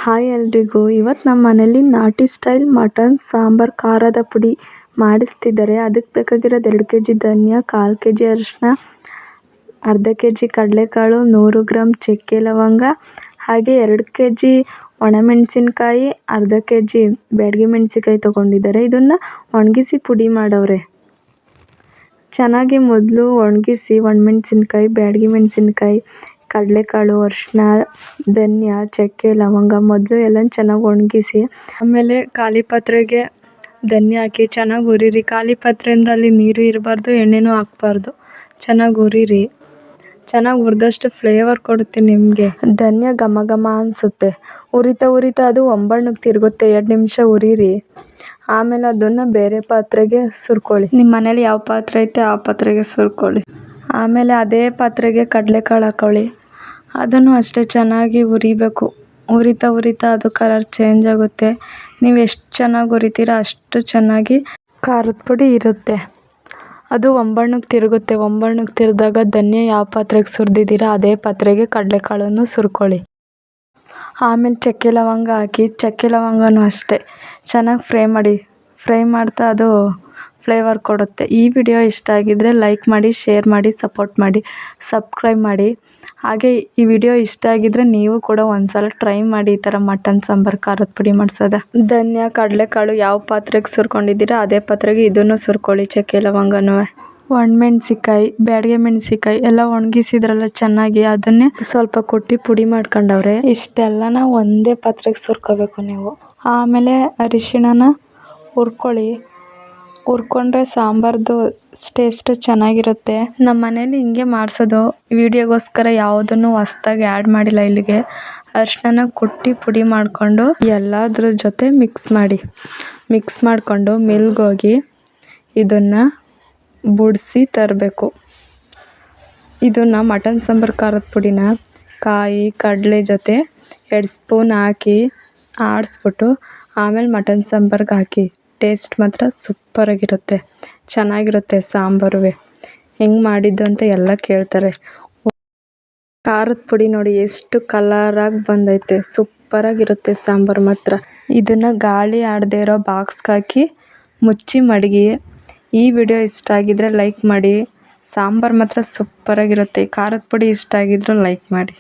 Hi ಎಲ್ರಿಗೂ. ಇವತ್ತು ನಮ್ಮ ಮನೇಲಿ ನಾಟಿ ಸ್ಟೈಲ್ ಮಟನ್ ಸಾಂಬಾರ್ ಖಾರದ ಪುಡಿ ಮಾಡಿಸ್ತಿದ್ದಾರೆ. ಅದಕ್ಕೆ ಬೇಕಾಗಿರೋದು 2 kg ಧನಿಯಾ, 1/4 kg ಅರಿಶಿನ, ಅರ್ಧ kg ಕಡಲೆಕಾಳು, 100 ಗ್ರಾಮ್ ಚಕ್ಕೆ ಲವಂಗ, ಹಾಗೆ 2 kg ಒಣಮೆಣಸಿನ್ಕಾಯಿ, ಅರ್ಧ kg ಬ್ಯಾಡಗಿ ಮೆಣಸಿನ್ಕಾಯಿ ತೊಗೊಂಡಿದ್ದಾರೆ. ಇದನ್ನು ಒಣಗಿಸಿ ಪುಡಿ ಮಾಡವ್ರೆ. ಚೆನ್ನಾಗಿ ಮೊದಲು ಒಣಗಿಸಿ ಒಣಮೆಣಸಿನ್ಕಾಯಿ, ಬ್ಯಾಡಗಿ ಮೆಣಸಿನ್ಕಾಯಿ, ಕಡಲೆಕಾಳು, ಅರಿಶಿನ, ಧನಿಯಾ, ಚಕ್ಕೆ ಲವಂಗ ಮೊದಲು ಎಲ್ಲ ಚೆನ್ನಾಗಿ ಒಣಗಿಸಿ ಆಮೇಲೆ ಖಾಲಿ ಪಾತ್ರೆಗೆ ಧನಿಯಾ ಹಾಕಿ ಚೆನ್ನಾಗಿ ಹುರಿರಿ. ಖಾಲಿ ಪಾತ್ರೆ ಅಂದರೆ ಅಲ್ಲಿ ನೀರು ಇರಬಾರ್ದು, ಎಣ್ಣೆನೂ ಹಾಕ್ಬಾರ್ದು. ಚೆನ್ನಾಗಿ ಹುರಿರಿ. ಚೆನ್ನಾಗಿ ಹುರಿದಷ್ಟು ಫ್ಲೇವರ್ ಕೊಡುತ್ತೆ ನಿಮಗೆ. ಧನಿಯಾ ಘಮ ಘಮ ಅನಿಸುತ್ತೆ. ಉರಿತಾ ಅದು ಒಂಬಣ್ಣಕ್ಕೆ ತಿರುಗುತ್ತೆ. 2 ನಿಮಿಷ ಹುರಿರಿ. ಆಮೇಲೆ ಅದನ್ನು ಬೇರೆ ಪಾತ್ರೆಗೆ ಸುರ್ಕೊಳ್ಳಿ. ನಿಮ್ಮ ಮನೇಲಿ ಯಾವ ಪಾತ್ರೆ ಐತೆ ಆ ಪಾತ್ರೆಗೆ ಸುರ್ಕೊಳ್ಳಿ. ಆಮೇಲೆ ಅದೇ ಪಾತ್ರೆಗೆ ಕಡಲೆಕಾಳು ಹಾಕೊಳ್ಳಿ. ಅದನ್ನು ಅಷ್ಟೇ ಚೆನ್ನಾಗಿ ಹುರಿಬೇಕು. ಹುರಿತಾ ಅದು ಕಲರ್ ಚೇಂಜ್ ಆಗುತ್ತೆ. ನೀವು ಎಷ್ಟು ಚೆನ್ನಾಗಿ ಹುರಿತೀರ ಅಷ್ಟು ಚೆನ್ನಾಗಿ ಖಾರದ ಪುಡಿ ಇರುತ್ತೆ. ಅದು ಒಂಬಣ್ಣಕ್ಕೆ ತಿರುಗುತ್ತೆ. ಒಂಬಣ್ಣಕ್ಕೆ ತಿರುದಾಗ ಧನಿಯಾ ಯಾವ ಪಾತ್ರೆಗೆ ಸುರಿದಿದ್ದೀರಾ ಅದೇ ಪಾತ್ರೆಗೆ ಕಡಲೆಕಾಳನ್ನು ಸುರ್ಕೊಳ್ಳಿ. ಆಮೇಲೆ ಚಕ್ಕೆ ಲವಂಗ ಹಾಕಿ, ಚಕ್ಕೆ ಲವಂಗನೂ ಅಷ್ಟೇ ಚೆನ್ನಾಗಿ ಫ್ರೈ ಮಾಡ್ತಾ ಅದು ಫ್ಲೇವರ್ ಕೊಡುತ್ತೆ. ಈ ವಿಡಿಯೋ ಇಷ್ಟ ಆಗಿದ್ದರೆ ಲೈಕ್ ಮಾಡಿ, ಶೇರ್ ಮಾಡಿ, ಸಪೋರ್ಟ್ ಮಾಡಿ, ಸಬ್ಸ್ಕ್ರೈಬ್ ಮಾಡಿ. ಹಾಗೆ ಈ ವಿಡಿಯೋ ಇಷ್ಟ ಆಗಿದ್ದರೆ ನೀವು ಕೂಡ ಒಂದ್ಸಲ ಟ್ರೈ ಮಾಡಿ ಈ ಥರ ಮಟನ್ ಸಾಂಬಾರು ಖಾರದ ಪುಡಿ ಮಾಡಿಸೋದ. ಧನಿಯಾ ಕಡಲೆಕಾಳು ಯಾವ ಪಾತ್ರೆಗೆ ಸುರ್ಕೊಂಡಿದ್ದೀರಾ ಅದೇ ಪಾತ್ರೆಗೆ ಇದನ್ನು ಸುರ್ಕೊಳ್ಳಿ. ಚಕ್ಕೆ ಲವಂಗನೂ, ಒಣಮೆಣ್ಸಿಕಾಯಿ, ಬ್ಯಾಡಗಿ ಮೆಣಸಿಕಾಯಿ ಎಲ್ಲ ಒಣಗಿಸಿದ್ರಲ್ಲ ಚೆನ್ನಾಗಿ, ಅದನ್ನೇ ಸ್ವಲ್ಪ ಕೊಟ್ಟು ಪುಡಿ ಮಾಡ್ಕೊಂಡವ್ರೆ. ಇಷ್ಟೆಲ್ಲನ ಒಂದೇ ಪಾತ್ರೆಗೆ ಸುರ್ಕೋಬೇಕು ನೀವು. ಆಮೇಲೆ ಅರಿಶಿಣನ ಹುರ್ಕೊಳ್ಳಿ. ಹುರ್ಕೊಂಡ್ರೆ ಸಾಂಬಾರ್ದು ಟೇಸ್ಟು ಚೆನ್ನಾಗಿರುತ್ತೆ. ನಮ್ಮ ಮನೇಲಿ ಹಿಂಗೆ ಮಾಡಿಸೋದು. ವಿಡಿಯೋಗೋಸ್ಕರ ಯಾವುದನ್ನು ಹೊಸ್ದಾಗಿ ಆ್ಯಡ್ ಮಾಡಿಲ್ಲ ಇಲ್ಲಿಗೆ. ಅರಿಶಿನ ಕುಟ್ಟಿ ಪುಡಿ ಮಾಡಿಕೊಂಡು ಎಲ್ಲದ್ರ ಜೊತೆ ಮಿಕ್ಸ್ ಮಾಡಿಕೊಂಡು ಮಿಲ್ಗೋಗಿ ಇದನ್ನು ಬುಡಿಸಿ ತರಬೇಕು. ಇದನ್ನು ಮಟನ್ ಸಾಂಬಾರು ಖಾರದ ಪುಡಿನ ಕಾಯಿ ಕಡಲೆ ಜೊತೆ 2 ಸ್ಪೂನ್ ಹಾಕಿ ಆಡಿಸ್ಬಿಟ್ಟು ಆಮೇಲೆ ಮಟನ್ ಸಾಂಬಾರ್ಗೆ ಹಾಕಿ. ಟೇಸ್ಟ್ ಮಾತ್ರ ಸೂಪರಾಗಿರುತ್ತೆ. ಚೆನ್ನಾಗಿರುತ್ತೆ ಸಾಂಬಾರು. ಹೆಂಗೆ ಮಾಡಿದ್ದು ಅಂತ ಎಲ್ಲ ಕೇಳ್ತಾರೆ. ಖಾರದ ಪುಡಿ ನೋಡಿ ಎಷ್ಟು ಕಲರಾಗಿ ಬಂದೈತೆ. ಸೂಪರಾಗಿರುತ್ತೆ ಸಾಂಬಾರು ಮಾತ್ರ. ಇದನ್ನು ಗಾಳಿ ಆಡದೇ ಇರೋ ಬಾಕ್ಸ್ಗೆ ಹಾಕಿ ಮುಚ್ಚಿ ಮಡಗಿ. ಈ ವಿಡಿಯೋ ಇಷ್ಟ ಆಗಿದ್ದರೆ ಲೈಕ್ ಮಾಡಿ. ಸಾಂಬಾರು ಮಾತ್ರ ಸೂಪರಾಗಿರುತ್ತೆ. ಖಾರದ ಪುಡಿ ಇಷ್ಟ ಆಗಿದ್ರೂ ಲೈಕ್ ಮಾಡಿ.